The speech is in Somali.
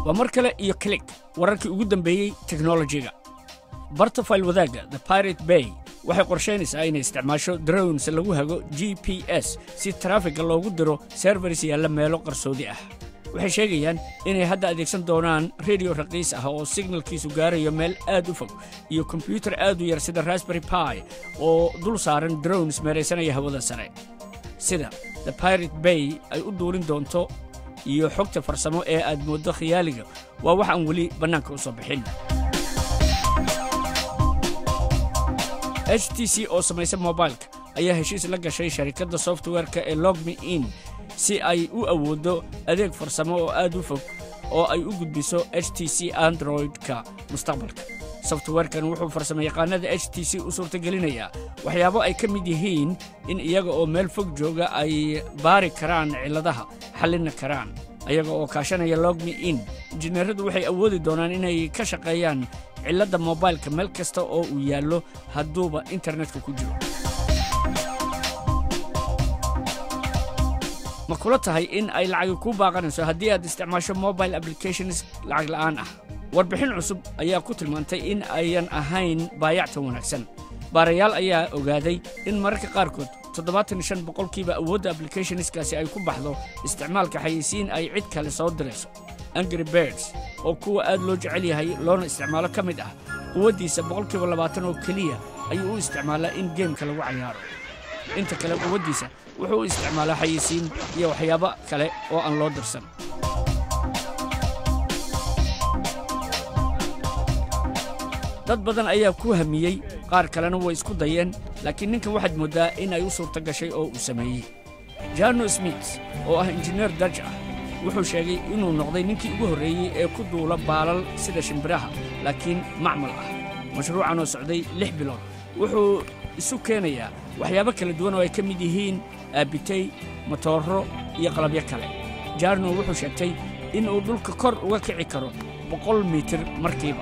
ومركلة إيو كليك وراركي ugu dambeeyay technology-ga barta file wadaaga The Pirate Bay waxay qorsheynaysaa inay isticmaasho drones lagu hago GPS si traffic loogu diro servers yaalla meelo qarsoodi ah waxay sheegayaan inay hadda adeegsan doonaan radio raqiis ah oo signalkiisu gaarayo meel aad u fog iyo computer aad u yar sida Raspberry Pi oo dul saaran drones meeraysanaya hawada sare sida The Pirate Bay ay u duulin doonto iyo xogta farsamo ee aad moodo khiyaaliga waa wax aan wali banaanka u soo bixin HTC oo samaysa mobilka ayaa heshiis la gashay sharikadda software-ka ee LogMeIn si ay u awoodo adeeg farsamo oo aad u fog oo ay u gudbiso HTC Android-ka mustaqbalka software-kan wuxuu farsamayaqaanada HTC u suurtagelinayaa waxyaabo ay ka mid yihiin in iyaga oo meel fog jooga ay baari karaan ciladaha xallin karaan ayaga oo kaashanaya LogMeIn injineeradu waxay awoodi doonaan inay ka shaqeeyaan cilada mobilka meel kasta oo uu yaallo hadduuba internetka ku jiro ma kula tahay in ay lacag ku baaqanayso haddii aad isticmaasho mobile applications lacag la'aan ah warbixin cusub ayaa ku tilmaantay in ayan ahayn baayacta wanaagsan baarayaal ayaa ogaaday in mararka qaarkood 75% awoodda applicationskaasi ay ku baxdo isticmaalka xayeysiin ay cid kale soo dirayso Angry Birds oo kuwa aad loo jecel yahay loona isticmaalo ka mid ah quwadiisa 20% oo kaliya ayuu u isticmaalaa in game-ka lagu ciyaaro inta kale quwadiisa wuxuu u isticmaalaa xayeysiin iyo waxyaabo kale oo aan loo dirsan dad badan ayaa ku hamiyay qaar kalena way isku dayeen laakiin ninkan waxaad moodaa in ay u suurta gashay oo uu sameeyay Jarno Smith oo ah injineer Dutch ah wuxuu sheegay inuu noqday ninkii ugu horeeyay ee ku duula baalal sida shimbiraha laakiin macmal ah mashruucan oo socday 6 bilood wuxuu isu keenayaa waxyaabo kala duwan oo ay ka mid yihiin aabitay matooro iyo qalabyo kale Jarno wuxuu sheegtay in uu dhulka kor uga kici karo 100 mitir markiiba